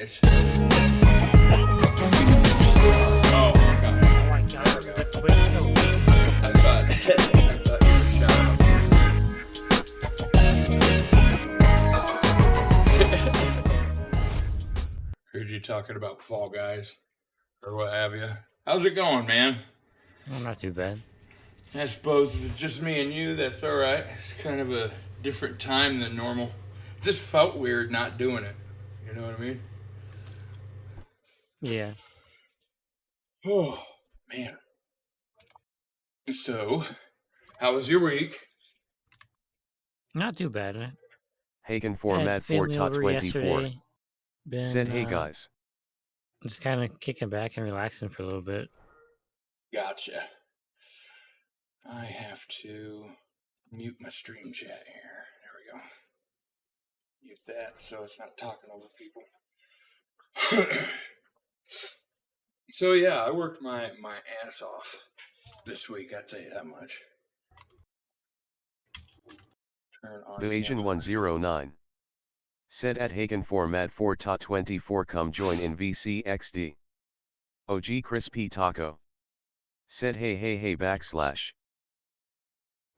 guys. Oh, God. Oh my God. I thought you were shouting. Heard you talking about Fall Guys or what have you. How's it going, man? Oh, not too bad. I suppose if it's just me and you, that's all right. It's kind of a different time than normal. It just felt weird not doing it. You know what I mean? Yeah. Oh, man. So, how was your week? Not too bad. Hagen Had format for family top over 24. yesterday. Said, hey guys. Just kind of kicking back and relaxing for a little bit. Gotcha. I have to mute my stream chat here. There we go. Mute that so it's not talking over people. So yeah, I worked my ass off this week, I'll tell you that much. Turn on The Asian 109. Said at Hagen format for top 24 come join in VCXD. OG Crispy Taco. Said hey backslash.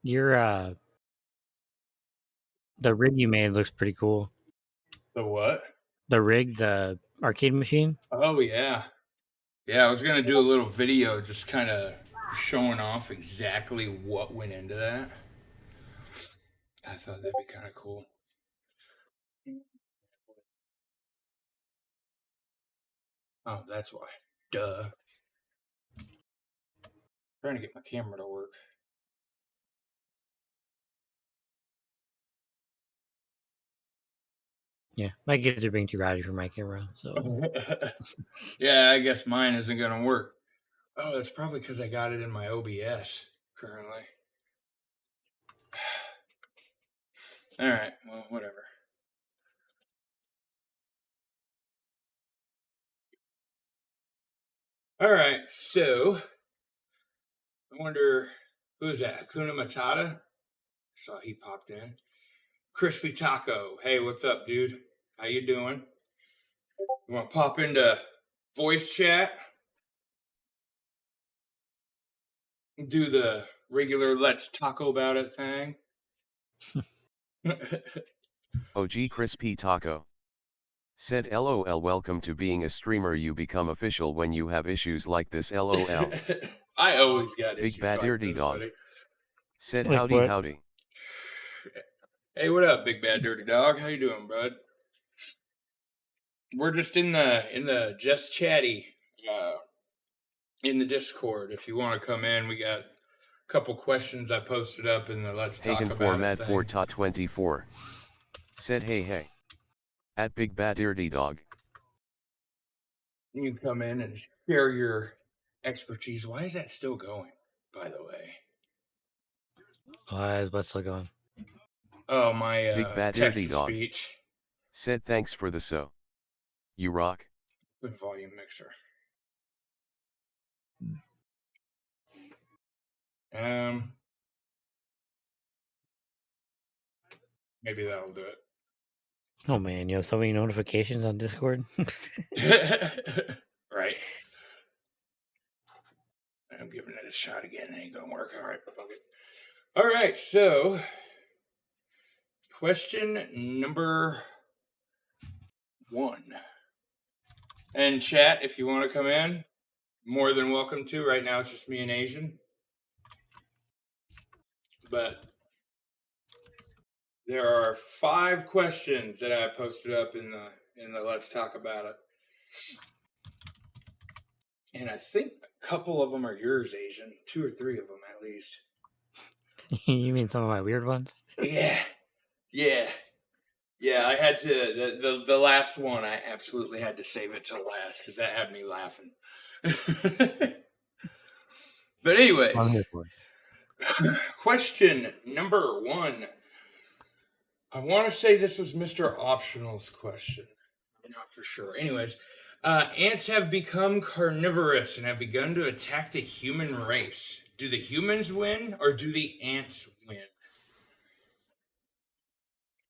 Your the rig you made looks pretty cool. The what? The rig, the arcade machine. Oh yeah. Yeah, I was gonna do a little video just kind of showing off exactly what went into that. I thought that'd be kind of cool. Oh, that's why. Duh. Trying to get my camera to work. Yeah, my kids are being too rowdy for my camera, so Yeah, I guess mine isn't gonna work. Oh, that's probably because I got it in my OBS currently. All right, well, whatever. All right, so I wonder who is that? Hakuna Matata? I saw he popped in. Crispy Taco. Hey, what's up, dude? How you doing? You want to pop into voice chat? Do the regular Let's Taco Bout It thing? OG Crispy Taco. Said LOL welcome to being a streamer, you become official when you have issues like this LOL. I always got issues Big bad like dirty this, dog. buddy. Said Like howdy what? howdy. Hey, what up, big bad dirty dog? How you doing, bud? We're just in the just chatty in the Discord. If you want to come in, we got a couple questions I posted up in the Let's Talk Hagen About format It for thing. top 24. Said hey. At Big Bad Dirty Dog. You can come in and share your expertise. Why is that still going, by the way? what's still going? Oh, my Big Bad text Dirty to Dog. speech. Said thanks for the so. You rock. Good volume mixer. Maybe that'll do it. Oh man, you have so many notifications on Discord. Right. I'm giving it a shot again. It ain't gonna work. All right. Okay. All right. So, question number 1. And chat, if you want to come in, more than welcome to. Right now, it's just me and Asian. But there are 5 questions that I posted up in the Let's Talk About It. And I think a couple of them are yours, Asian. 2 or 3 of them at least. You mean some of my weird ones? Yeah. I had to the last one. I absolutely had to save it till last because that had me laughing. But anyways, I'm here for it. question number 1. I want to say this was Mr. Optional's question. I'm not for sure. Anyways, ants have become carnivorous and have begun to attack the human race. Do the humans win or do the ants win?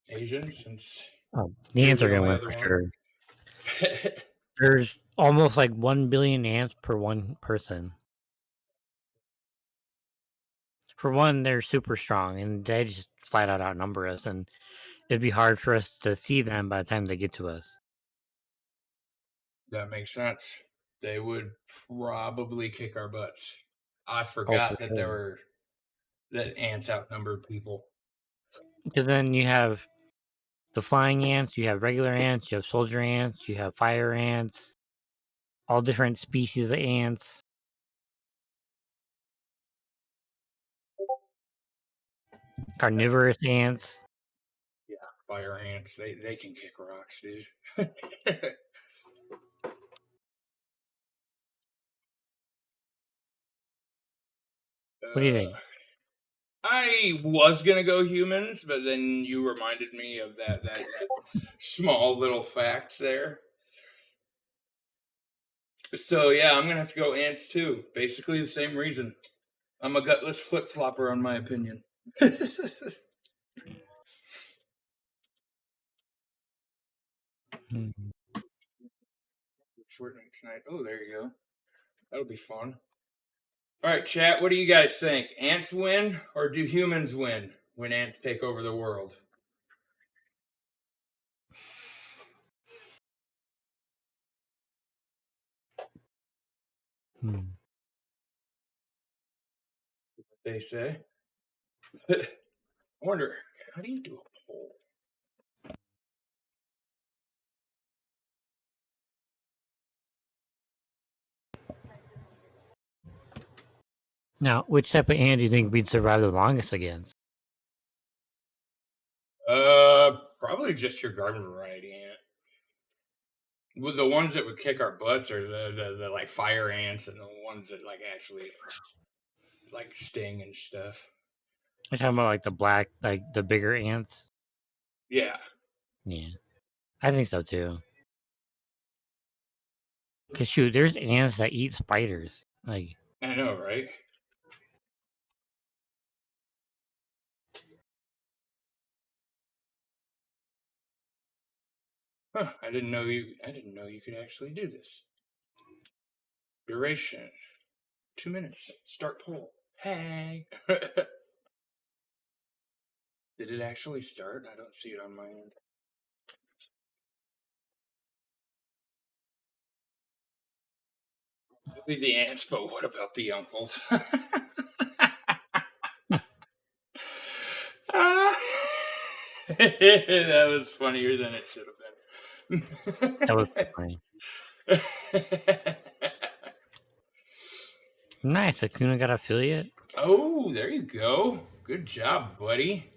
Asian, since Oh, the ants are you're the gonna only win other for one. sure. There's almost like 1 billion ants per one person. For one, they're super strong and they just flat out outnumber us, and it'd be hard for us to see them by the time they get to us. That makes sense. They would probably kick our butts. I Oh, for forgot that sure. that ants outnumbered people. Because then you have the flying ants, you have regular ants, you have soldier ants, you have fire ants, all different species of ants, carnivorous ants. Yeah, fire ants. They can kick rocks, dude. What do you think? I was gonna go humans, but then you reminded me of that small little fact there. So yeah, I'm gonna have to go ants too. Basically the same reason. I'm a gutless flip flopper, on my opinion. Hmm. Shortening tonight. Oh, there you go. That'll be fun. All right, chat. What do you guys think? Ants win or do humans win when ants take over the world? Hmm. They say. I wonder, how do you do a poll? Now, which type of ant do you think we'd survive the longest against? Probably just your garden variety ant. With the ones that would kick our butts are the like fire ants and the ones that like actually like sting and stuff. You're talking about like the black, like the bigger ants? Yeah, Yeah, I think so too. Cause shoot, there's ants that eat spiders. Like, I know, right? Huh, I didn't know you could actually do this. Duration 2 minutes. Start poll. Hey. Did it actually start? I don't see it on my end. Maybe the ants, but what about the uncles? That was funnier than it should that was have funny. been. Nice, Akuna got affiliate. Oh, there you go. Good job, buddy.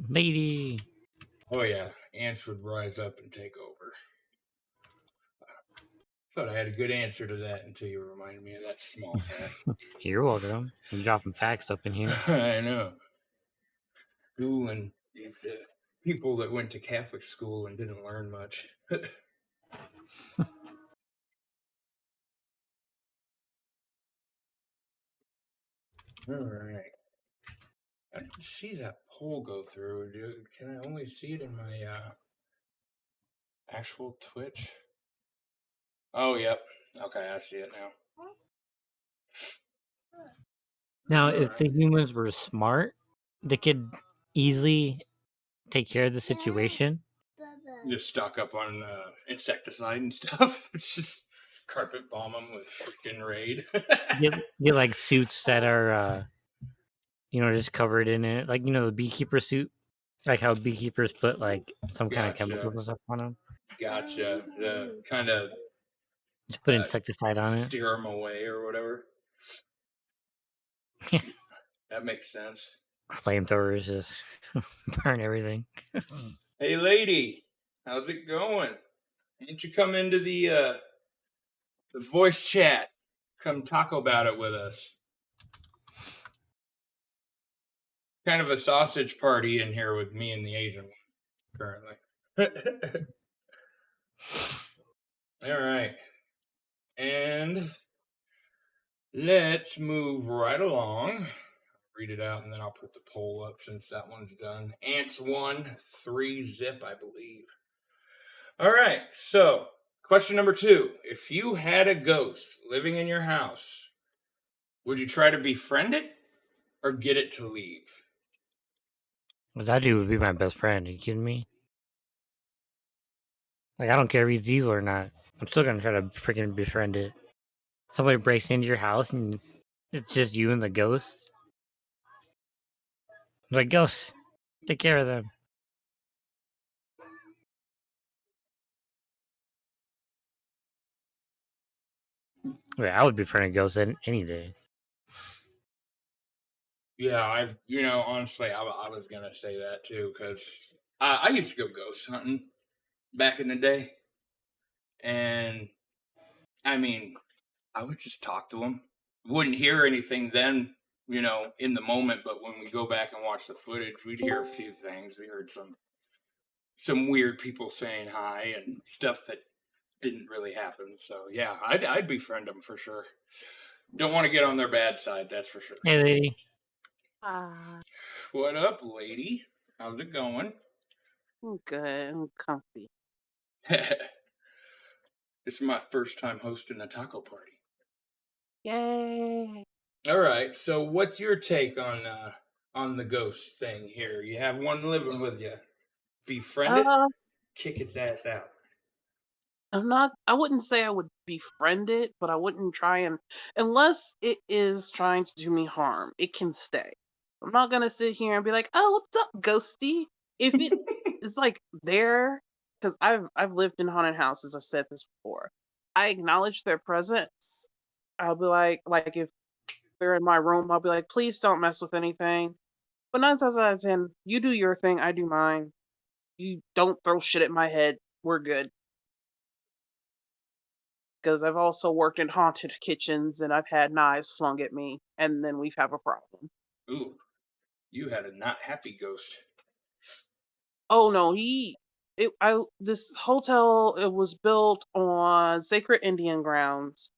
Lady. Oh yeah, ants would rise up and take over. Thought I had a good answer to that until you reminded me of that small fact. You're welcome. I'm dropping facts up in here. I know. Schooling these people that went to Catholic school and didn't learn much. All right. I didn't see that poll go through. Can I only see it in my actual Twitch? Oh, yep. Okay, I see it now. Now, All if right. the humans were smart, they could easily take care of the situation. Just stock up on insecticide and stuff. It's just carpet bomb them with freaking raid. Get like suits that are, just covered in it, like the beekeeper suit, like how beekeepers put like some kind of Gotcha. chemicals and stuff on them. Gotcha. The kind of Just put insecticide on it. steer them away or whatever. That makes sense. Flamethrowers just burn everything. Hey, lady, how's it going? Ain't you come into the voice chat? Come talk about it with us. Kind of a sausage party in here with me and the Asian one currently. All right. And let's move right along. read it out, and then I'll put the poll up since that one's done. Ants won 3-0, I believe. All right, so question number 2. If you had a ghost living in your house, would you try to befriend it or get it to leave? Well, that dude would be my best friend. Are you kidding me? Like, I don't care if he's evil or not. I'm still gonna try to freaking befriend it. Somebody breaks into your house and it's just you and the ghost. I'm like, ghost, take care of them. Wait, I would befriend a ghost any day. Yeah, honestly, I was gonna say that too, because I used to go ghost hunting back in the day, and I mean, I would just talk to them. Wouldn't hear anything then, in the moment, but when we go back and watch the footage, we'd hear a few things. We heard some weird people saying hi and stuff that didn't really happen. So yeah, I'd befriend them for sure. Don't want to get on their bad side, that's for sure. Hey, lady. What up, lady? How's it going? I'm good. I'm comfy. It's my first time hosting a taco party. Yay! All right, so what's your take on the ghost thing here? You have one living with you. Befriend it, kick its ass out. I wouldn't say I would befriend it, but I wouldn't try and, unless it is trying to do me harm, it can stay. I'm not gonna sit here and be like, "Oh, what's up, ghosty?" If it is like there, because I've lived in haunted houses. I've said this before. I acknowledge their presence. I'll be like if they're in my room, I'll be like, "Please don't mess with anything." But 9 times out of 10, you do your thing, I do mine. You don't throw shit at my head. We're good. Because I've also worked in haunted kitchens and I've had knives flung at me, and then we have a problem. Ooh, you had a not happy ghost. Oh no, this hotel, it was built on sacred Indian grounds.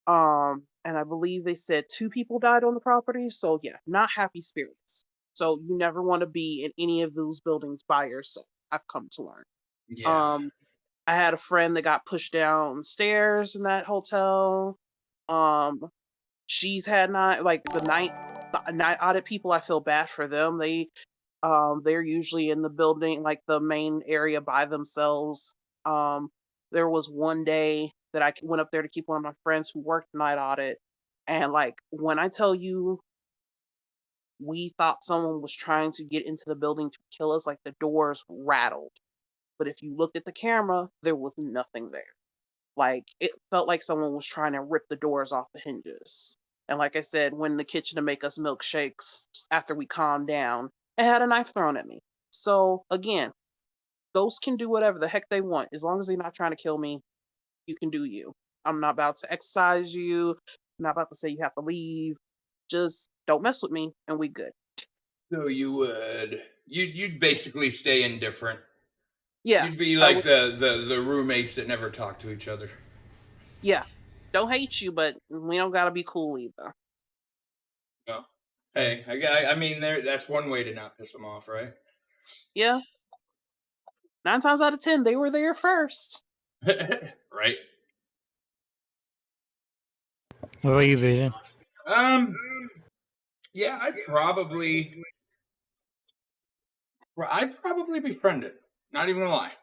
And I believe they said 2 people died on the property. So yeah, not happy spirits. So you never want to be in any of those buildings by yourself. I've come to learn. Yeah. Um, I had a friend that got pushed downstairs in that hotel. Um, she's had the night audit people. I feel bad for them. They're usually in the building, like the main area, by themselves. Um, there was one day that I went up there to keep one of my friends who worked night audit, and like when I tell you, we thought someone was trying to get into the building to kill us. Like the doors rattled, but if you looked at the camera, there was nothing there. Like, it felt like someone was trying to rip the doors off the hinges. And like I said, went in the kitchen to make us milkshakes after we calmed down and had a knife thrown at me. So again, ghosts can do whatever the heck they want. As long as they're not trying to kill me, you can do you. I'm not about to exercise you. I'm not about to say you have to leave. Just don't mess with me and we good. So you'd basically stay indifferent. Yeah. You'd be I like would, the roommates that never talk to each other. yeah. Don't hate you, but we don't gotta be cool either. No. Hey, I mean, that's one way to not piss them off, right? Yeah. 9 times out of 10, they were there first. Right. What about you, Vision? Yeah, I'd probably befriend it. Not even gonna lie.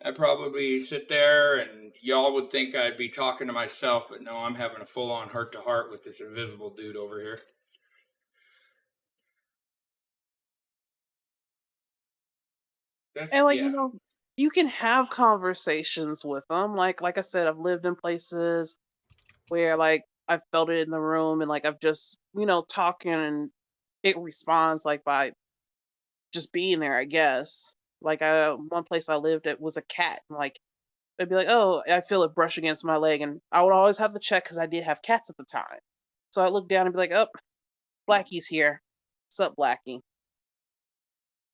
I'd probably sit there and y'all would think I'd be talking to myself, but no, I'm having a full-on heart-to-heart with this invisible dude over here. And like, Yeah. you can have conversations with them. Like I said, I've lived in places where like I've felt it in the room and like I've just, talking and it responds like by just being there, I guess. Like one place I lived at was a cat. And like they'd be like, "Oh, I feel it brush against my leg," and I would always have to check because I did have cats at the time. So I look down and be like, "Oh, Blackie's here. What's up, Blackie?"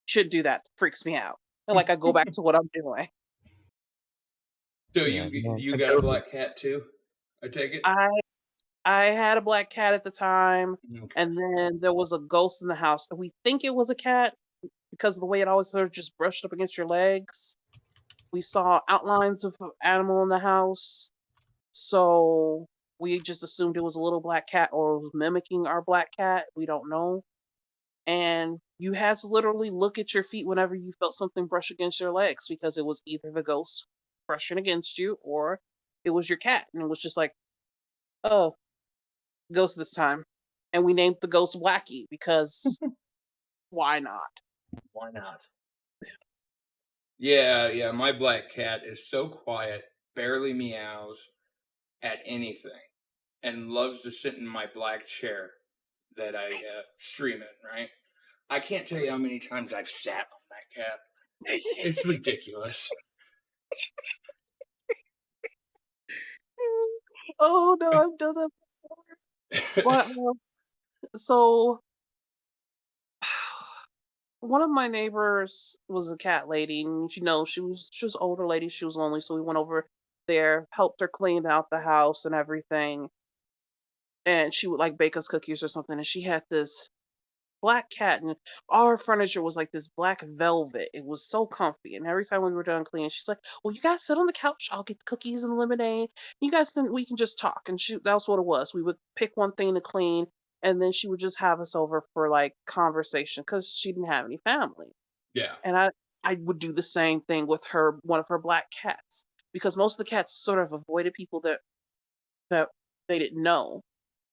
Should do that. Freaks me out. And like I go back to what I'm doing. So Yeah, you man, you a got a ghost. black cat too? I take it. I I had a black cat at the time, Okay. and then there was a ghost in the house. We think it was a cat because of the way it always sort of just brushed up against your legs. We saw outlines of an animal in the house, so we just assumed it was a little black cat or it was mimicking our black cat. We don't know. And you had to literally look at your feet whenever you felt something brush against your legs because it was either the ghost brushing against you or it was your cat. And it was just like, oh, ghost this time. And we named the ghost Blackie because why not? Why not? Yeah. My black cat is so quiet, barely meows at anything, and loves to sit in my black chair that I stream in. Right? I can't tell you how many times I've sat on that cat. It's ridiculous. Oh no, I've done that before. But so one of my neighbors was a cat lady, and she was an older lady. She was lonely, so we went over there, helped her clean out the house and everything. And she would like bake us cookies or something. And she had this black cat, and all her furniture was like this black velvet. It was so comfy. And every time we were done cleaning, she's like, "Well, you guys sit on the couch. I'll get the cookies and lemonade. You guys we can just talk." And that's what it was. We would pick one thing to clean, and then she would just have us over for like conversation because she didn't have any family. Yeah. And I would do the same thing with one of her black cats, because most of the cats sort of avoided people that they didn't know.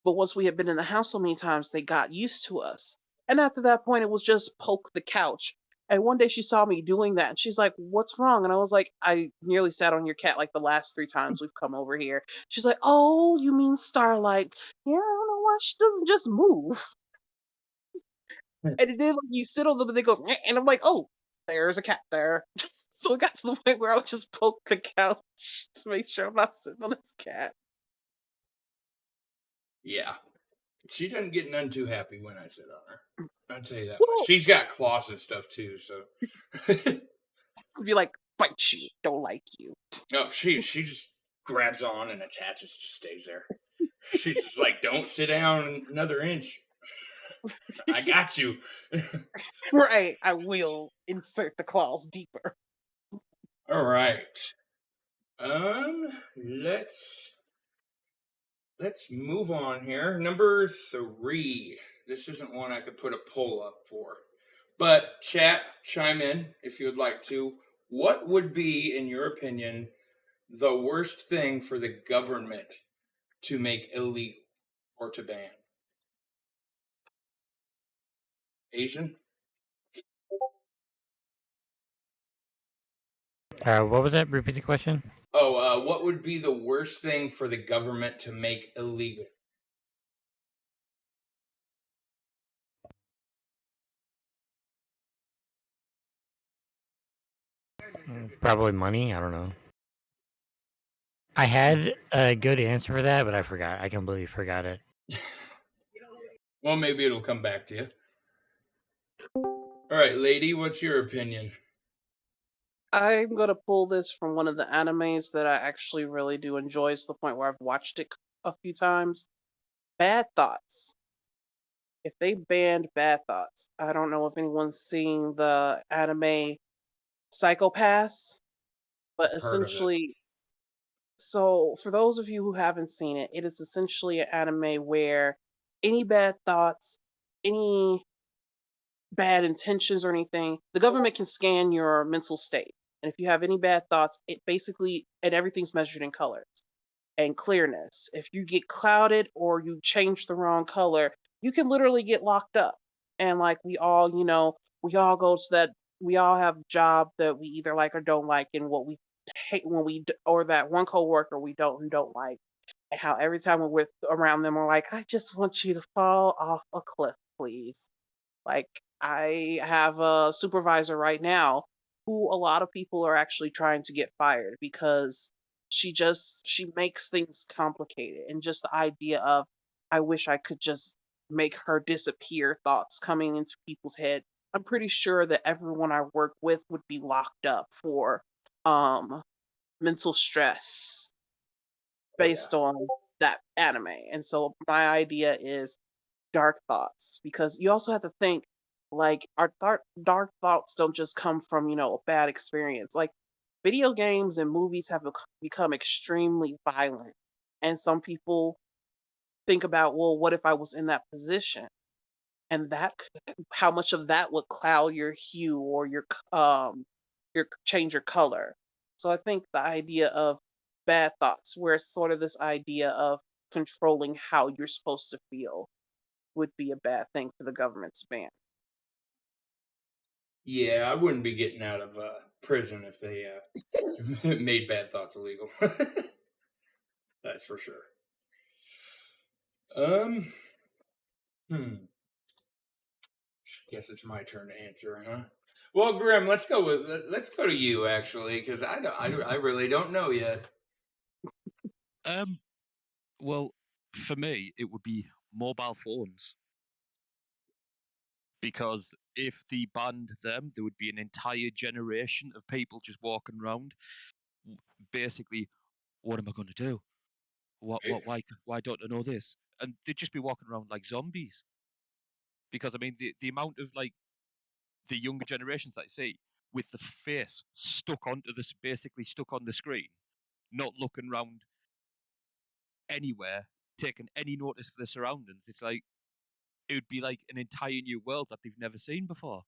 But once we had been in the house so many times, they got used to us. And after that point, it was just poke the couch. And one day she saw me doing that and she's like, "What's wrong?" And I was like, "I nearly sat on your cat like the last 3 times we've come over here." She's like, "Oh, you mean Starlight?" Yeah, I don't know why she doesn't just move. And then like, you sit on them and they go, "Meh," and I'm like, "Oh, there's a cat there." So it got to the point where I would just poke the couch to make sure I'm not sitting on this cat. Yeah. She doesn't get none too happy when I sit on her. I'll tell you that much. Well, She's got claws and stuff too, so be like, "Bite you, don't like you." no, she just grabs on and attaches, just stays there. She's just like, "Don't sit down another inch. I got you." Right, I will insert the claws deeper. All right. Um, let's let's move on here. Number 3. This isn't one I could put a poll up for, but chat, chime in if you would like to. What would be, in your opinion, the worst thing for the government to make illegal or to ban? Asian? What was that? Repeat the question. Oh, what would be the worst thing for the government to make illegal? Probably money. I don't know. I had a good answer for that, but I forgot. I completely forgot it. Well, maybe it'll come back to you. All right, lady, what's your opinion? I'm gonna pull this from one of the animes that I actually really do enjoy, to the point where I've watched it a few times. Bad Thoughts. If they banned Bad Thoughts, I don't know if anyone's seen the anime Psychopaths, but Heard of it. essentially, so for those of you who haven't seen it, it is essentially an anime where any bad thoughts, any bad intentions or anything, the government can scan your mental state. And if you have any bad thoughts, it basically, and everything's measured in colors and clearness. If you get clouded or you change the wrong color, you can literally get locked up. And like we all go to that, we all have a job that we either like or don't like, and what we hate when or that one coworker we don't like, and how every time we're around them, we're like, "I just want you to fall off a cliff, please." Like, I have a supervisor right now who a lot of people are actually trying to get fired because she makes things complicated, and just the idea of, I wish I could just make her disappear thoughts coming into people's head. I'm pretty sure that everyone I work with would be locked up for um mental stress Oh, yeah. based on that anime. And so my idea is dark thoughts, because you also have to think, like, our dark thoughts don't just come from, a bad experience. Like, video games and movies have become extremely violent, and some people think about, well, what if I was in that position? And how much of that would cloud your hue or your change your color. So I think the idea of bad thoughts, where it's sort of this idea of controlling how you're supposed to feel, would be a bad thing for the government's ban. Yeah, I wouldn't be getting out of prison if they made bad thoughts illegal. That's for sure. Um, hmm. Guess it's my turn to answer, huh? Well, Grim, let's go to you actually, because I really don't know yet. Well, for me, it would be mobile phones. Because if they banned them, there would be an entire generation of people just walking around. Basically, what am I going to do? Why don't I know this? And they'd just be walking around like zombies. Because I mean, the amount of like the younger generations that I see with the face stuck onto this, basically stuck on the screen, not looking around anywhere, taking any notice of their surroundings. It's like it would be like an entire new world that they've never seen before.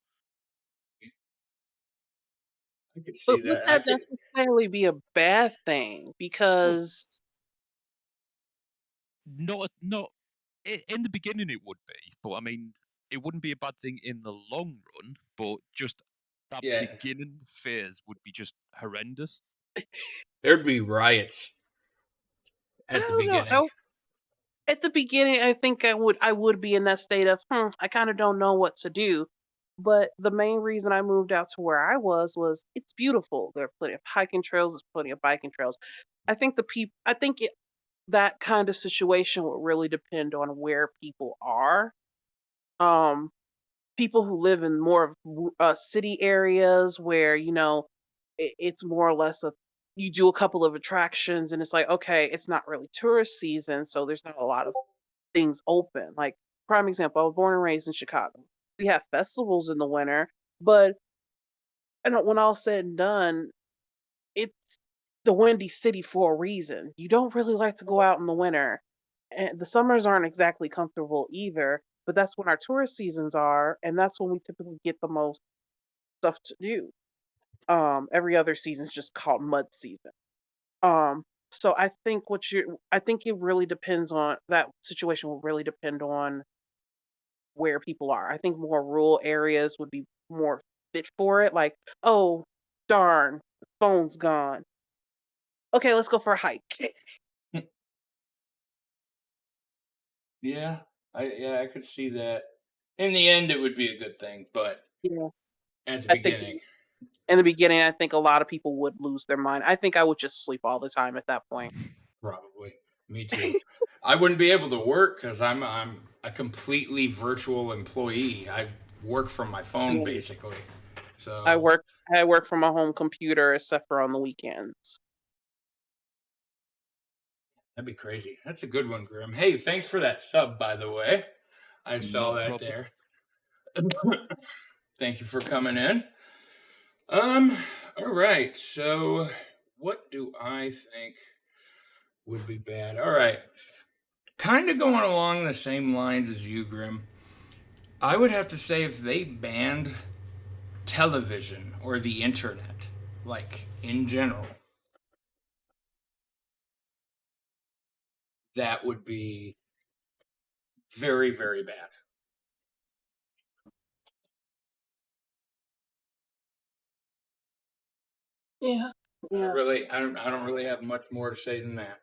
I could see But would that. I that could. necessarily be a bad thing? Well, Because not in the beginning it would be, but I mean it wouldn't be a bad thing in the long run. But just that Yeah, beginning phase would be just horrendous. there'd be riots I at the don't know. beginning. At the beginning, I think I would be in that state of, I kind of don't know what to do. But the main reason I moved out to where I was it's beautiful. There are plenty of hiking trails, there's plenty of biking trails. I think that kind of situation would really depend on where people are. Um, People who live in more of city areas where it's more or less a you do a couple of attractions and it's like, okay, it's not really tourist season, so there's not a lot of things open. Like, prime example, I was born and raised in Chicago. We have festivals in the winter, but when all said and done, it's the windy city for a reason. You don't really like to go out in the winter. And the summers aren't exactly comfortable either, but that's when our tourist seasons are, and that's when we typically get the most stuff to do. Every other season is just called mud season. Um, so I think it really depends on that situation will really depend on where people are. I think more rural areas would be more fit for it. Like, oh, darn, phone's gone. Okay, let's go for a hike. Yeah, I could see that. In the end, it would be a good thing, but Yeah, at the I think beginning, in the beginning, I think a lot of people would lose their mind. I think I would just sleep all the time at that point. probably. Me too. I wouldn't be able to work because I'm a completely virtual employee. I work from my phone Yeah. basically. I So work I work from a home computer except for on the weekends. that'd be crazy. That's a good one, Grim. Hey, thanks for that sub, by the way. I saw Not a that problem. there. Thank you for coming in. All right. So, what do I think would be bad? All right. Kind of going along the same lines as you, Grim. I would have to say if they banned television or the internet, like in general, that would be very, very bad. Yeah. Yeah. I don't really have much more to say than that.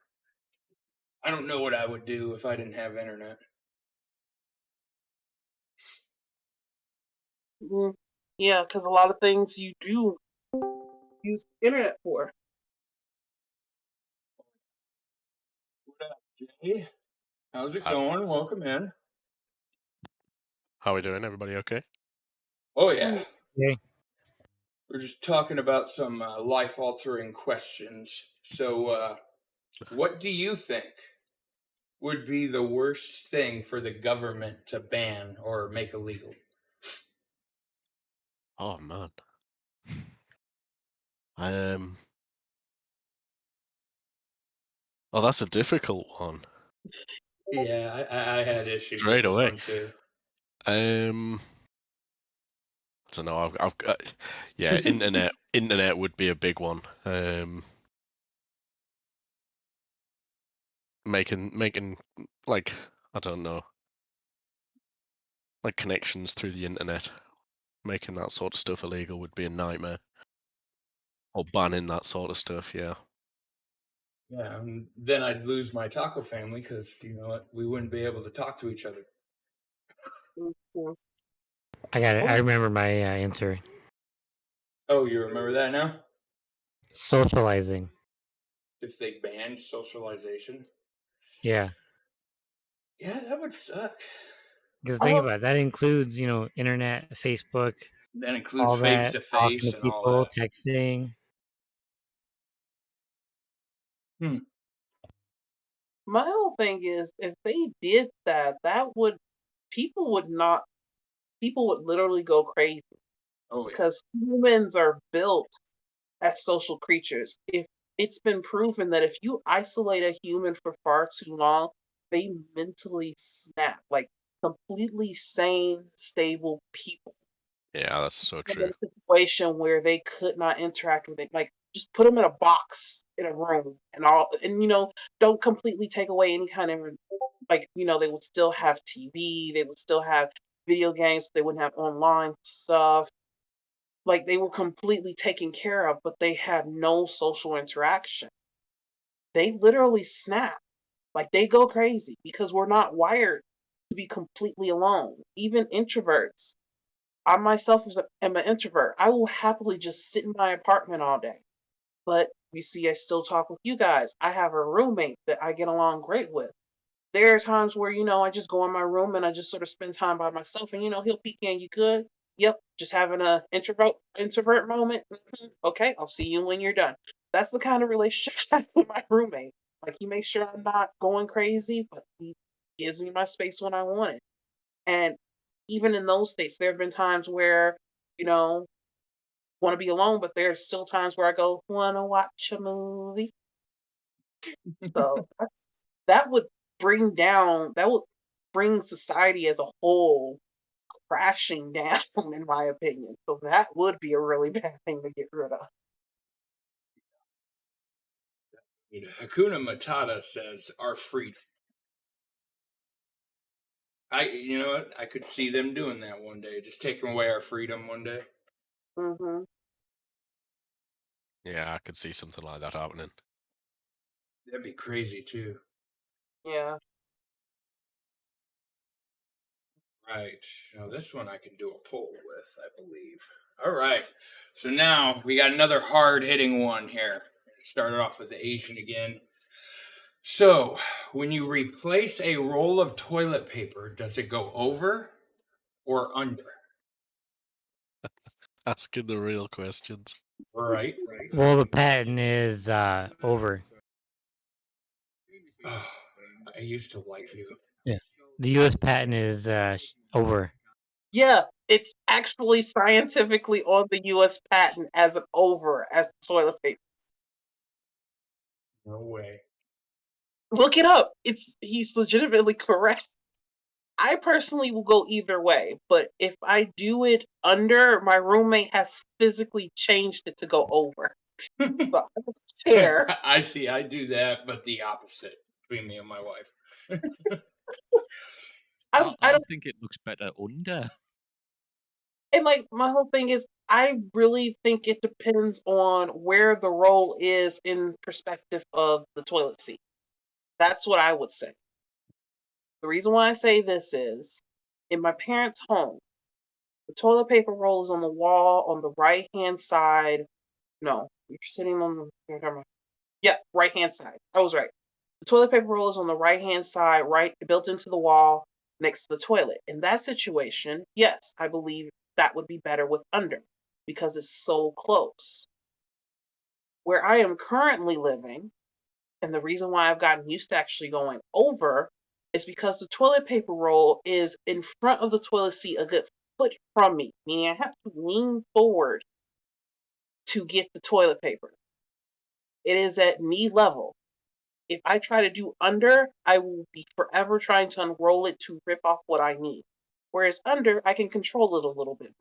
I don't know what I would do if I didn't have internet. Mm. Yeah, because a lot of things you do use the internet for. What up, Jay? How's it Hi, going? Welcome in. how we doing? Everybody okay? Oh yeah, Mm. Okay. we're just talking about some life-altering questions. So, what do you think would be the worst thing for the government to ban or make illegal? Oh man. Oh, that's a difficult one. Yeah, I had issues with Straight this away. one too. I don't know. I've got, yeah, internet would be a big one. Making like, I don't know, like connections through the internet, making that sort of stuff illegal would be a nightmare. Or banning that sort of stuff, yeah. Yeah, and then I'd lose my taco family because you know what, we wouldn't be able to talk to each other. Mhm. I got it. I Oh, remember my answer. Oh, you remember that now? Socializing. If they banned socialization, Yeah. yeah, that would suck. Because think oh, about it. That includes, internet, Facebook, That includes all face that, to talking face to and all people, that. texting. my whole thing is if they did that, people would not, people would literally go crazy Oh yeah. because humans are built as social creatures. If it's been proven that if you isolate a human for far too long, they mentally snap, like completely sane, stable people. Yeah, that's so In true. a situation where they could not interact with it, like just put them in a box in a room and all, and don't completely take away any kind of like they would still have TV, they would still have video games, they wouldn't have online stuff. Like they were completely taken care of, but they had no social interaction. They literally snap. Like they go crazy because we're not wired to be completely alone. Even introverts. I myself am an introvert. I will happily just sit in my apartment all day. But you see, I still talk with you guys. I have a roommate that I get along great with. There are times where, I just go in my room and I just sort of spend time by myself and he'll peek in, you good? Yep, just having a introvert moment. Okay, I'll see you when you're done. That's the kind of relationship I have with my roommate. Like he makes sure I'm not going crazy, but he gives me my space when I want it. And even in those states, there have been times where, you know, want to be alone, but there's still times where I go, wanna watch a movie. So that would that would bring society as a whole crashing down, in my opinion. So that would be a really bad thing to get rid of. Hakuna Matata says our freedom. You know what? I could see them doing that one day, just taking away our freedom one day. Hmm. Yeah, I could see something like that happening. That'd be crazy too. Yeah. Right. Now this one I can do a poll with, I believe. All right. So now we got another hard-hitting one here. Started off with the Asian again. So, when you replace a roll of toilet paper, does it go over or under? Asking the real questions. Right. Well, the patent is over. Oh, I used to like you. Yeah. The U.S. patent is over. Yeah, it's actually scientifically on the US patent as an over as toilet paper. No way. Look it up. He's legitimately correct. I personally will go either way, but if I do it under, my roommate has physically changed it to go over. So I don't care. I see. I do that, but the opposite between me and my wife. I I don't, think it looks better under. and like my whole thing is, I really think it depends on where the role is in perspective of the toilet seat. That's what I would say. The reason why I say this is, in my parents' home, the toilet paper roll is on the wall on the right hand side. No, you're sitting on the. Yeah, right hand side. I was right. The toilet paper roll is on the right hand side, right built into the wall next to the toilet. In that situation, yes, I believe that would be better with under because it's so close. Where I am currently living, and the reason why I've gotten used to actually going over It's because the toilet paper roll is in front of the toilet seat a good foot from me, meaning I have to lean forward to get the toilet paper. It is at knee level. If I try to do under, I will be forever trying to unroll it to rip off what I need. Whereas under, I can control it a little bit.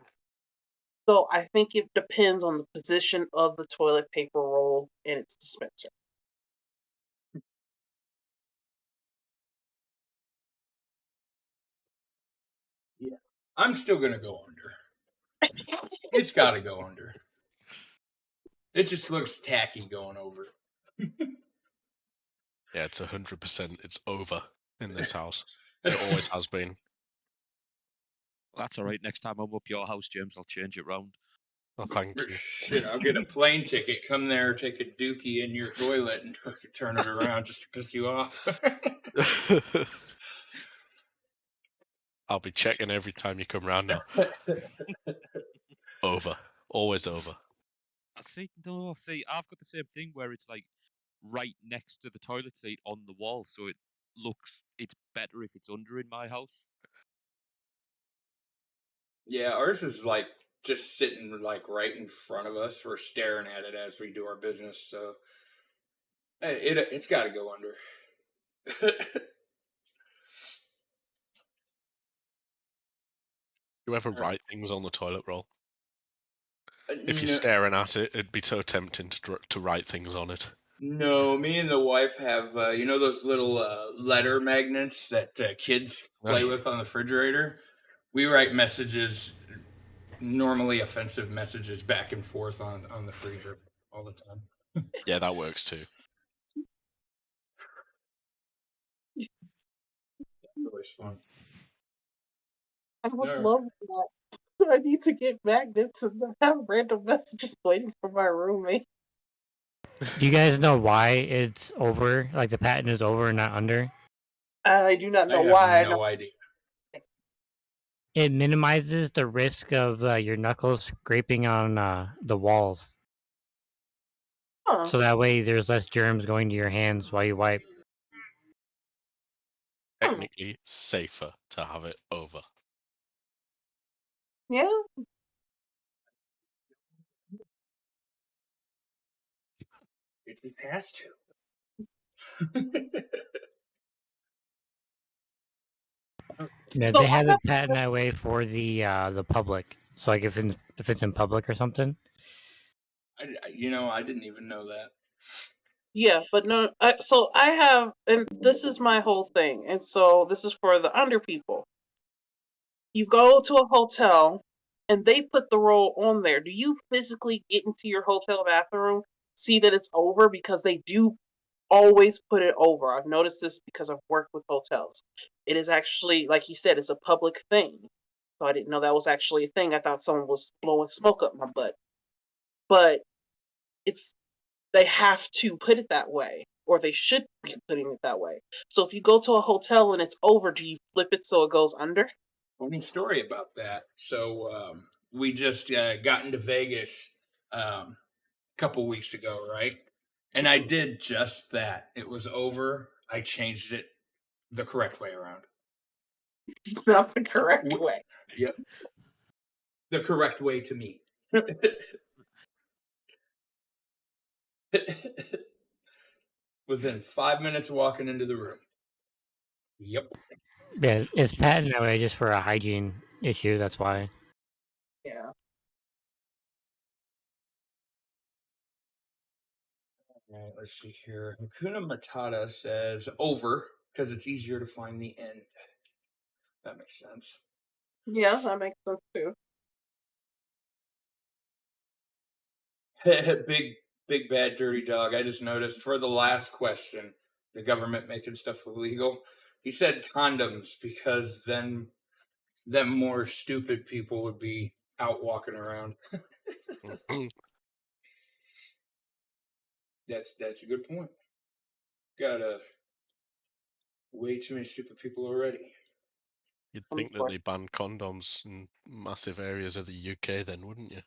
So I think it depends on the position of the toilet paper roll and its dispenser. Yeah. I'm still gonna go under. It's gotta go under. It just looks tacky going over. Yeah, it's 100%. It's over in this house. It always has been. Well, that's all right. Next time I'm up your house, James, I'll change it round. Oh, thank you. Shit, I'll get a plane ticket, come there, take a dookie in your toilet, and turn it around just to piss you off. I'll be checking every time you come round now. Over. Always over. See, I've got the same thing where it's like right next to the toilet seat on the wall, so it's better if it's under in my house. Yeah, ours is like just sitting like right in front of us. We're staring at it as we do our business, so it's got to go under. You ever write things on the toilet roll? If you're No, staring at it, it'd be so tempting to write things on it. no, me and the wife have those little letter magnets that kids play with on the refrigerator. We write messages, normally offensive messages, back and forth on the freezer all the time. Yeah, that works too. Always fun. I would No. love that. I need to get magnets and have random messages waiting for my roommate. Do you guys know why it's over? Like the patent is over and not under? I do not know I have why. no idea. It minimizes the risk of your knuckles scraping on the walls. Huh. So that way there's less germs going to your hands while you wipe. Technically safer to have it over. Yeah. It just has to. Yeah, So they have it patent that way for the public. So like if it's in public or something. I didn't even know that. yeah, but no. So I have, and this is my whole thing, and so this is for the under people. You go to a hotel, and they put the roll on there. Do you physically get into your hotel bathroom, see that it's over, because they do always put it over? I've noticed this because I've worked with hotels. It is actually, like you said, it's a public thing. So I didn't know that was actually a thing. I thought someone was blowing smoke up my butt. But they have to put it that way, or they should be putting it that way. So if you go to a hotel and it's over, do you flip it so it goes under? Funny story about that. So we just got into Vegas a couple weeks ago, right? And I did just that. It was over. I changed it the correct way around. Not the correct way. Yep. The correct way to me. Within 5 minutes walking into the room. Yep. Yeah, it's patent that way just for a hygiene issue. That's why. Yeah. Right, let's see here. Hakuna Matata says over because it's easier to find the end. That makes sense. Yeah, that makes sense too. Big bad dirty dog. I just noticed for the last question, the government making stuff illegal. He said condoms because then more stupid people would be out walking around. That's a good point. Got way too many stupid people already. You'd think that they banned condoms in massive areas of the UK then, wouldn't you?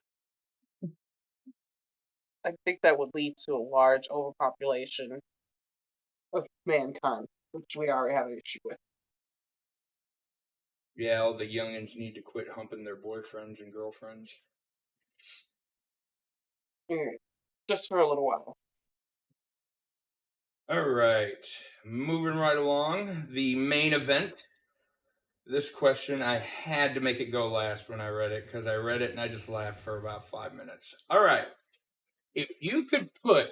I think that would lead to a large overpopulation of mankind, which we already have an issue with. Yeah, all the youngins need to quit humping their boyfriends and girlfriends. Just for a little while. All right, moving right along. The main event. This question, I had to make it go last when I read it because I read it and I just laughed for about 5 minutes. All right. If you could put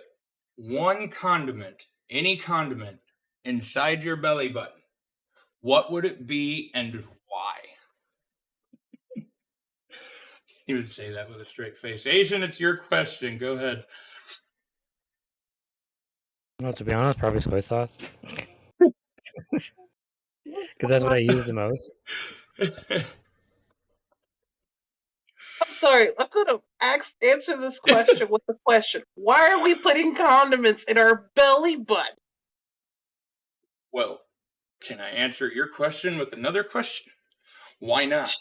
one condiment, any condiment, inside your belly button, what would it be and why? You would say that with a straight face. Asian, it's your question. Go ahead. Well, to be honest, probably soy sauce. Because that's what I use the most. I'm sorry. I'm gonna answer this question with the question: why are we putting condiments in our belly button? Well, can I answer your question with another question? Why not?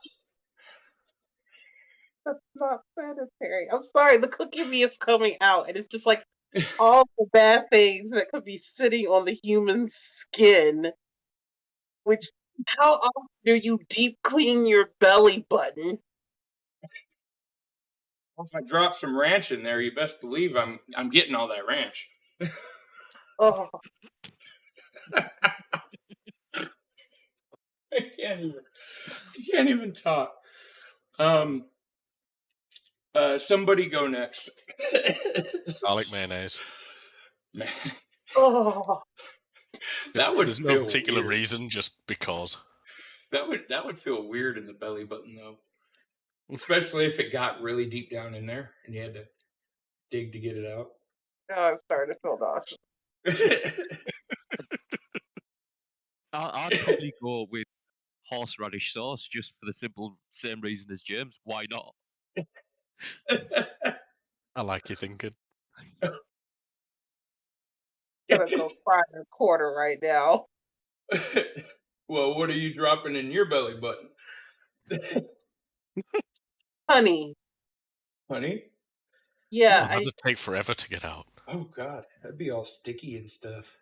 That's not sanitary. I'm sorry. The cookie me is coming out, and it's just like all the bad things that could be sitting on the human skin. Which, how often do you deep clean your belly button? Well, if I drop some ranch in there, you best believe I'm getting all that ranch. Oh, I can't even talk. Somebody go next. Garlic mayonnaise. Man, oh. that would There's feel no particular weird. reason, just because. That would feel weird in the belly button though, especially if it got really deep down in there and you had to dig to get it out. Now I'm starting to feel nauseous. I'd probably go with horseradish sauce just for the same reason as James. Why not? I like your thinking. I'm gonna go cry in a corner right now. Well, what are you dropping in your belly button? Honey. Honey? Yeah, That'd take forever to get out. Oh God, that'd be all sticky and stuff.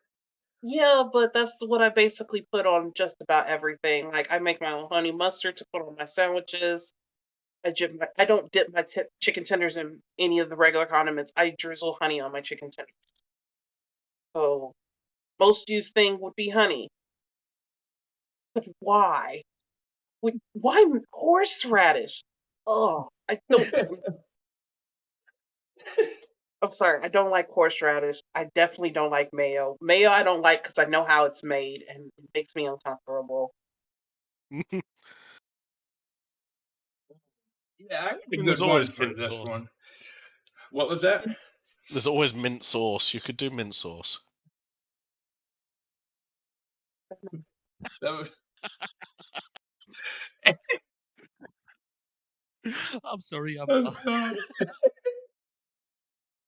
yeah, but that's what I basically put on just about everything. Like I make my own honey mustard to put on my sandwiches. I don't dip my chicken tenders in any of the regular condiments. I drizzle honey on my chicken tenders. So most used thing would be honey. But why? Why horseradish? Oh, I don't. I'm sorry, I don't like horseradish. I definitely don't like mayo. Mayo I don't like because I know how it's made and it makes me uncomfortable. Yeah, I got a And there's good one always for mint this sauce. one. What was that? There's always mint sauce. You could do mint sauce. That was, I'm sorry. oh God.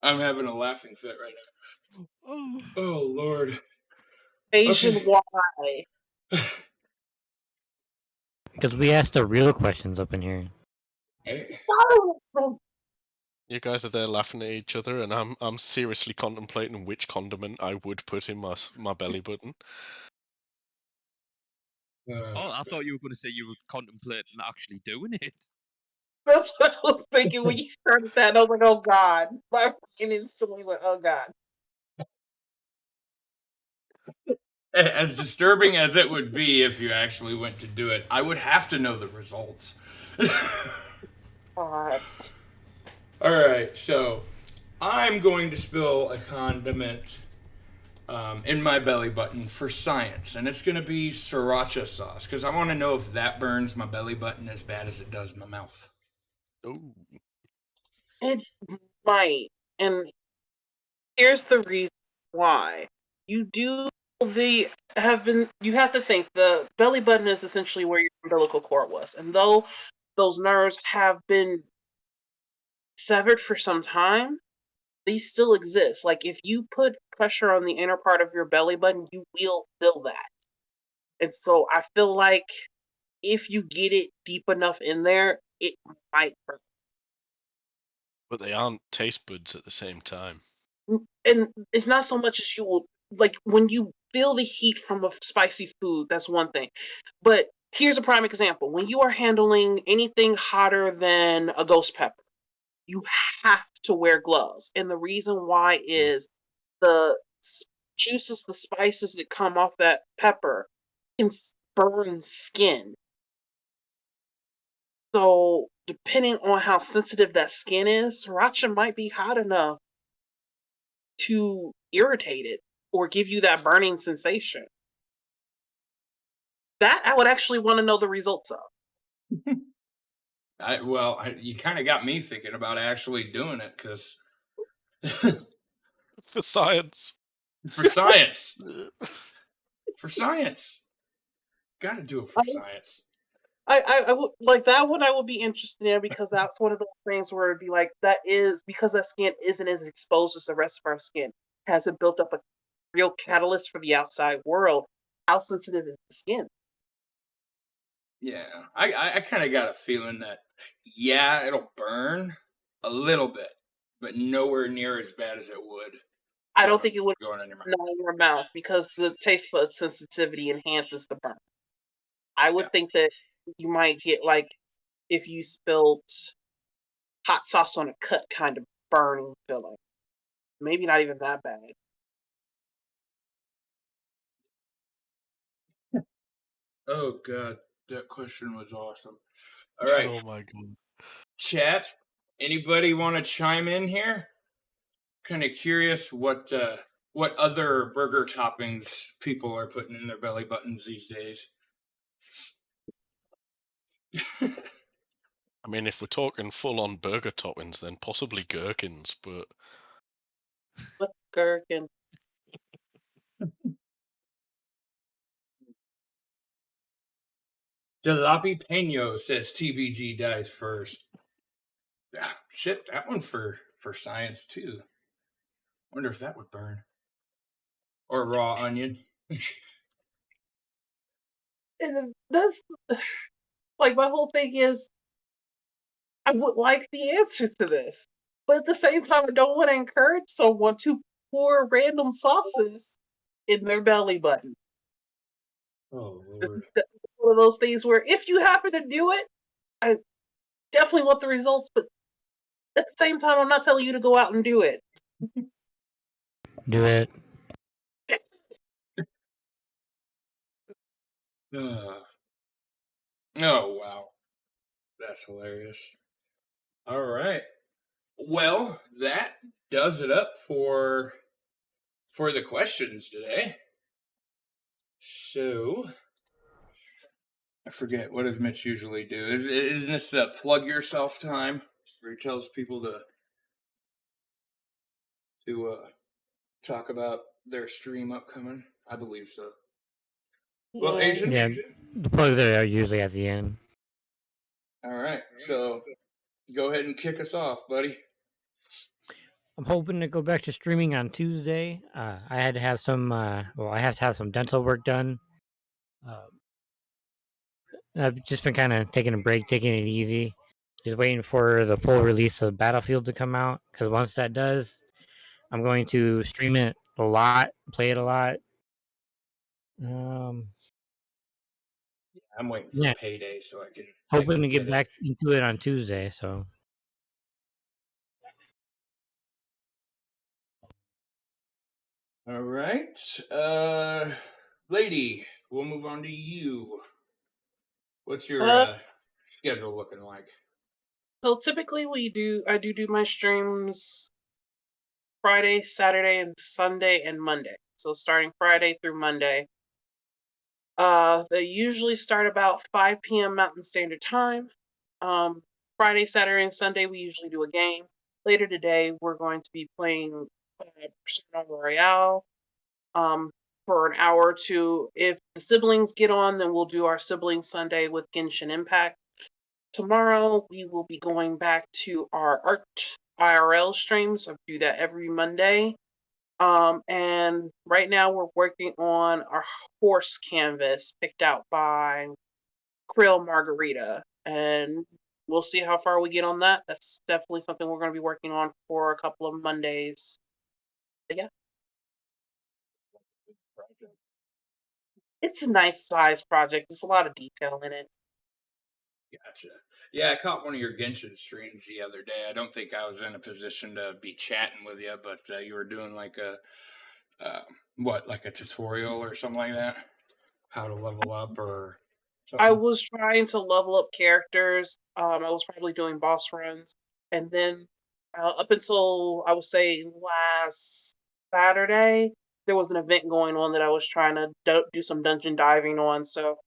I'm having a laughing fit right now. Oh. Oh Lord. Asian Okay. why? Because we asked the real questions up in here. Hey. Oh, You guys are there laughing at each other, and I'm seriously contemplating which condiment I would put in my belly button. Oh, I thought you were going to say you were contemplating actually doing it. that's what I was thinking when you started that. And I was like, oh God. My brain instantly went, oh God. As disturbing as it would be if you actually went to do it, I would have to know the results. God. All right, so I'm going to spill a condiment in my belly button for science, and it's going to be sriracha sauce because I want to know if that burns my belly button as bad as it does my mouth. Ooh. It might. And here's the reason why. You have to think the belly button is essentially where your umbilical cord was. And though those nerves have been severed for some time, these still exist. Like if you put pressure on the inner part of your belly button, you will feel that. And so I feel like if you get it deep enough in there, it might hurt. But they aren't taste buds at the same time. And it's not so much as you will like when you feel the heat from a spicy food, that's one thing. But here's a prime example. When you are handling anything hotter than a ghost pepper, you have to wear gloves. And the reason why is the juices, the spices that come off that pepper can burn skin. So, depending on how sensitive that skin is, sriracha might be hot enough to irritate it or give you that burning sensation. That I would actually want to know the results of. You kind of got me thinking about actually doing it because For science. for science, for science, got to do it for science. I would like that one. I would be interested in because that's one of those things where it'd be like that is because that skin isn't as exposed as the rest of our skin. Hasn't built up a real catalyst for the outside world. How sensitive is the skin? Yeah, I kind of got a feeling that yeah, it'll burn a little bit, but nowhere near as bad as it would I don't think it would going in your mouth. not in your mouth because the taste bud sensitivity enhances the burn. I would think that you might get like if you spilled hot sauce on a cut kind of burning feeling. Maybe not even that bad. Oh god, that question was awesome. All right, Oh my god. chat. Anybody want to chime in here? Kind of curious what other burger toppings people are putting in their belly buttons these days. I mean, if we're talking full-on burger toppings, then possibly gherkins, but What gherkin? Jalapeno says TBG dies first. Ah, shit, that one for science too. Wonder if that would burn. Or raw onion. And that's like my whole thing is I would like the answer to this. But at the same time I don't want to encourage someone to pour random sauces in their belly button. Oh It's lord. one of those things where if you happen to do it, I definitely want the results, but at the same time I'm not telling you to go out and do it. Do it. Oh wow. That's hilarious. All right. Well, that does it up for the questions today. So I forget, what does Mitch usually do? Isn't this the plug yourself time where he tells people to talk about their stream upcoming? I believe so. Well, Yeah. Asian. Yeah, the plugs are usually at the end. All right. So go ahead and kick us off, buddy. I'm hoping to go back to streaming on Tuesday. I had to have some. I have to have some dental work done. I've just been kind of taking a break, taking it easy, just waiting for the full release of Battlefield to come out. Because once that does, I'm going to stream it a lot, play it a lot. I'm waiting for Yeah, payday so I can hoping to get it. back into it on Tuesday. So All right. Lady, we'll move on to you. What's your schedule looking like? So typically I do my streams Friday, Saturday, and Sunday and Monday. So starting Friday through Monday. They usually start about 5 p.m. Mountain Standard Time. Friday, Saturday, and Sunday we usually do a game. Later today we're going to be playing Persona Royale for an hour or two. If the siblings get on, then we'll do our sibling Sunday with Genshin Impact. Tomorrow we will be going back to our art IRL streams. I do that every Monday. And right now we're working on our horse canvas picked out by Krill Margarita. And we'll see how far we get on that. That's definitely something we're going to be working on for a couple of Mondays. But yeah. It's a nice size project. There's a lot of detail in it. Gotcha. Yeah, I caught one of your Genshin streams the other day. I don't think I was in a position to be chatting with you, but you were doing like a like a tutorial or something like that, how to level up or I something. was trying to level up characters. I was probably doing boss runs, and then up until I would say last Saturday, there was an event going on that I was trying to do some dungeon diving on. So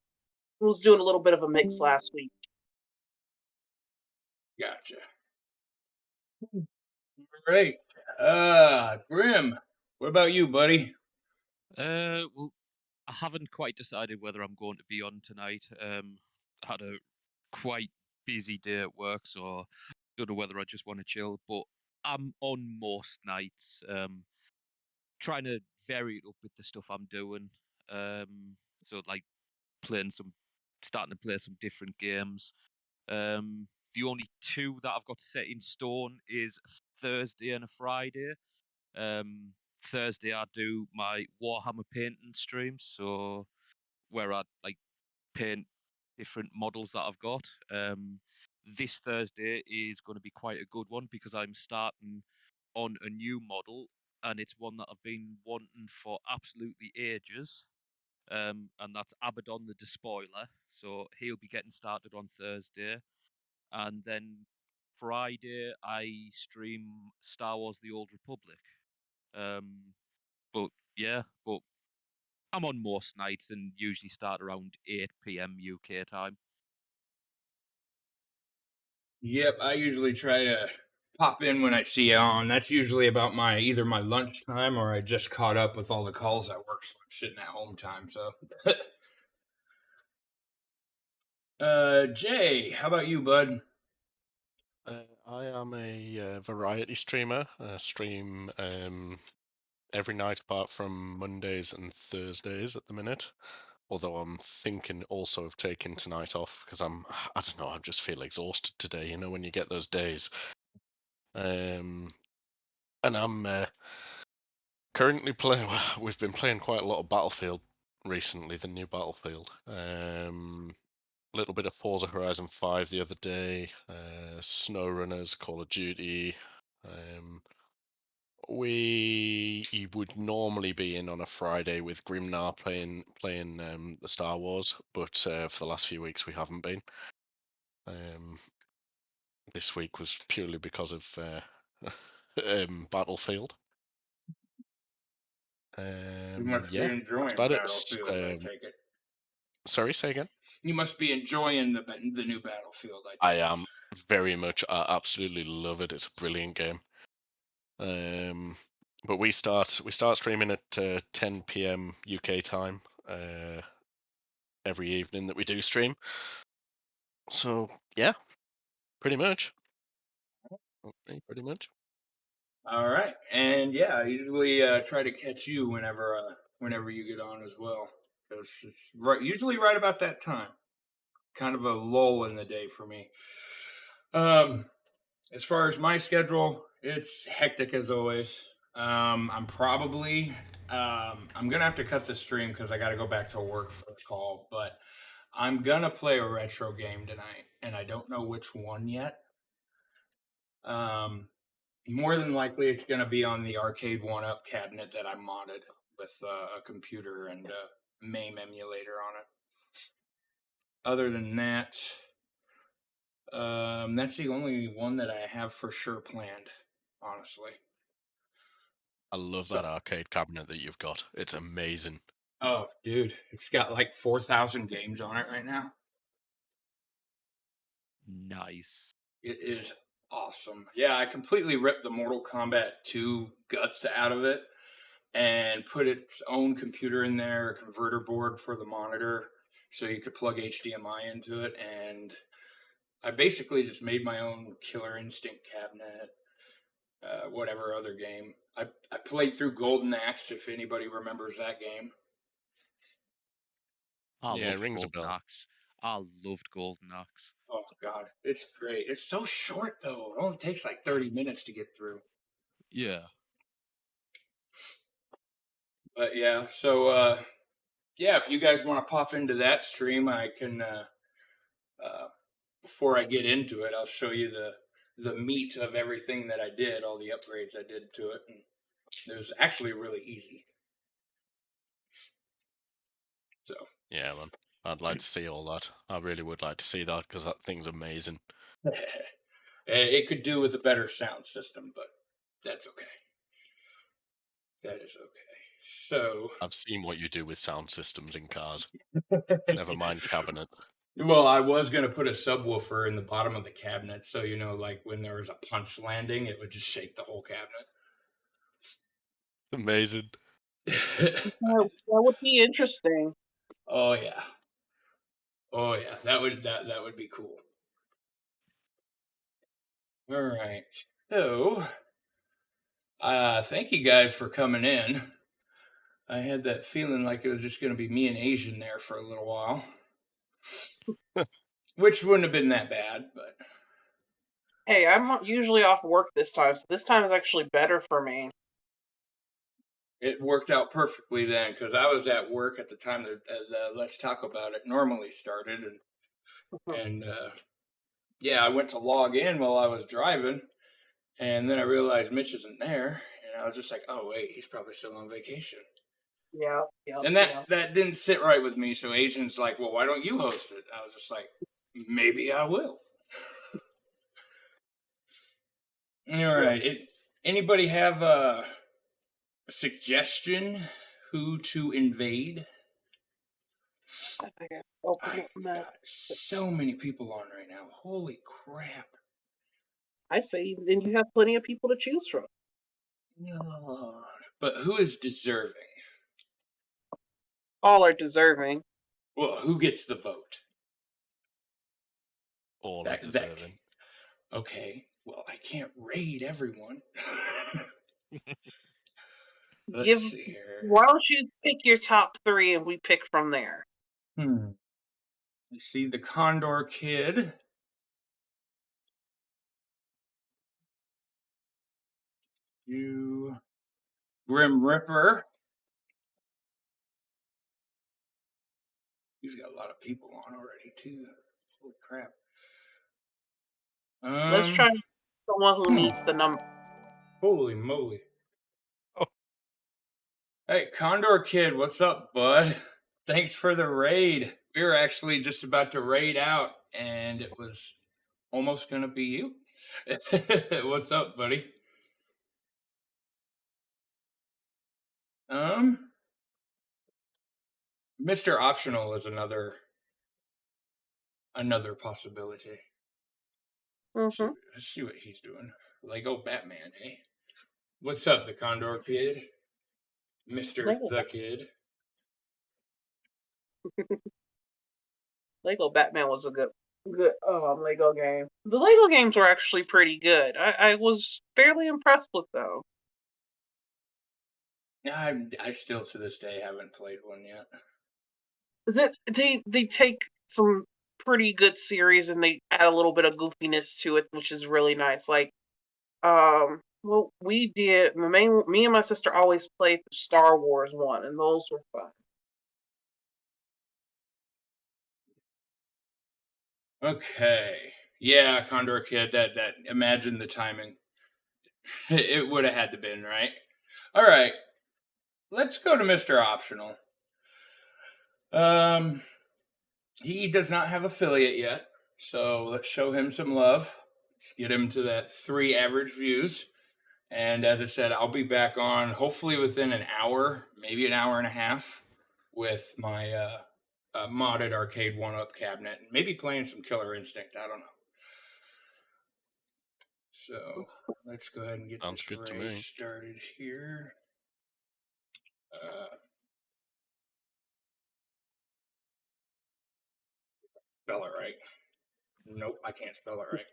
I was doing a little bit of a mix last week. Gotcha. Great. Grim, what about you, buddy? Well, I haven't quite decided whether I'm going to be on tonight. I had a quite busy day at work, so don't know whether I just want to chill. But I'm on most nights. Trying to vary it up with the stuff I'm doing. So like starting to play some different games. The only two that I've got set in stone is Thursday and a Friday. Thursday I do my Warhammer painting streams, so where I like paint different models that I've got. This Thursday is going to be quite a good one because I'm starting on a new model, and it's one that I've been wanting for absolutely ages. And that's Abaddon the Despoiler. So he'll be getting started on Thursday, and then Friday I stream Star Wars: The Old Republic. Um, but yeah, but I'm on most nights and usually start around 8 p.m. UK time. Yep, I usually try to pop in when I see you on. That's usually about my either my lunchtime or I just caught up with all the calls at work, so I'm sitting at home time. So, Jay, how about you, bud? I am a variety streamer. I stream every night apart from Mondays and Thursdays at the minute. Although I'm thinking also of taking tonight off because I don't know, I just feel exhausted today, you know, when you get those days. And I'm currently playing, we've been playing quite a lot of Battlefield recently, the new Battlefield. A little bit of Forza Horizon 5 the other day, SnowRunners, Call of Duty. We would normally be in on a Friday with Grimnar playing the Star Wars, but for the last few weeks we haven't been. This week was purely because of Battlefield. You must be Yeah, that's enjoying about it. Battlefield. I take it. Sorry, say again. You must be enjoying the new Battlefield. I I take it. am very much. I absolutely love it. It's a brilliant game. But we start streaming at 10 p.m. UK time every evening that we do stream. So yeah, pretty much. Pretty much. All right, and yeah, I usually try to catch you whenever you get on as well, because it's usually right about that time. Kind of a lull in the day for me. As far as my schedule, it's hectic as always. I'm gonna have to cut the stream because I got to go back to work for the call, but I'm gonna play a retro game tonight, and I don't know which one yet. More than likely, it's gonna be on the arcade one-up cabinet that I modded with a computer and a MAME emulator on it. Other than that, that's the only one that I have for sure planned, honestly. I love So, that arcade cabinet that you've got. It's amazing. oh, dude, it's got like 4,000 games on it right now. Nice. It is awesome. Yeah, I completely ripped the Mortal Kombat 2 guts out of it and put its own computer in there, a converter board for the monitor, so you could plug HDMI into it. And I basically just made my own Killer Instinct cabinet, whatever other game. I played through Golden Axe, if anybody remembers that game. I Yeah, it love rings a Golden bell. Axe. I loved Golden Axe. Oh, God, it's great. It's so short, though. It only takes like 30 minutes to get through. Yeah. But yeah, so yeah, if you guys want to pop into that stream, I can. Before I get into it, I'll show you the meat of everything that I did, all the upgrades I did to it, and it was actually really easy. So Yeah, man. I'd like to see all that. I really would like to see that because that thing's amazing. it could do with a better sound system, but that's okay. That is okay. So I've seen what you do with sound systems in cars. Never mind cabinets. well, I was gonna put a subwoofer in the bottom of the cabinet, so like when there was a punch landing, it would just shake the whole cabinet. Amazing. That would be interesting. Oh yeah, that would be cool. All right, so thank you guys for coming in. I had that feeling like it was just gonna be me and Asian there for a little while, which wouldn't have been that bad, but. Hey, I'm usually off work this time, so this time is actually better for me. It worked out perfectly then, because I was at work at the time that the Let's Talk About It normally started, and yeah, I went to log in while I was driving, and then I realized Mitch isn't there, and I was just like, oh wait, he's probably still on vacation. Yeah. And that didn't sit right with me, so Agent's like, well, why don't you host it? I was just like, maybe I will. All right. Anybody have a suggestion who to invade? Got so many people on right now. Holy crap. I say then you have plenty of people to choose from. No. But who is deserving? All are deserving. Well, who gets the vote? All are deserving. Okay. Well, I can't raid everyone. Let's see here. Why don't you pick your top 3 and we pick from there? You see the Condor Kid. You Grim Ripper. He's got a lot of people on already too. Holy crap. Let's try someone who needs the number. Holy moly. Oh. Hey, Condor Kid, what's up, bud? Thanks for the raid. We were actually just about to raid out, and it was almost going to be you. What's up, buddy? Mr. Optional is another possibility. Mm-hmm. Let's see what he's doing. Lego Batman, eh? What's up, the Condor Kid? Mr. The Kid. Lego Batman was a good Lego game. The Lego games were actually pretty good. I was fairly impressed with them. I still to this day haven't played one yet. They take some pretty good series and they add a little bit of goofiness to it, which is really nice. Like, well, me and my sister always played the Star Wars one, and those were fun. Okay. Yeah, Condor Kid, that imagine the timing. It would have had to been, right? All right. Let's go to Mr. Optional. He does not have affiliate yet, so let's show him some love. Let's get him to that 3 average views. And as I said, I'll be back on hopefully within an hour, maybe an hour and a half, with my modded arcade 1-up cabinet, and maybe playing some Killer Instinct. I don't know. So let's go ahead and get this raid started here. Spell it right. Nope, I can't spell it right.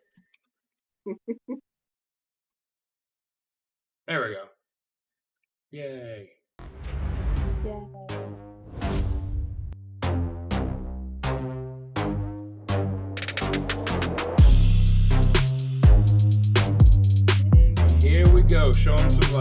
There we go. Yay. Here we go, showing some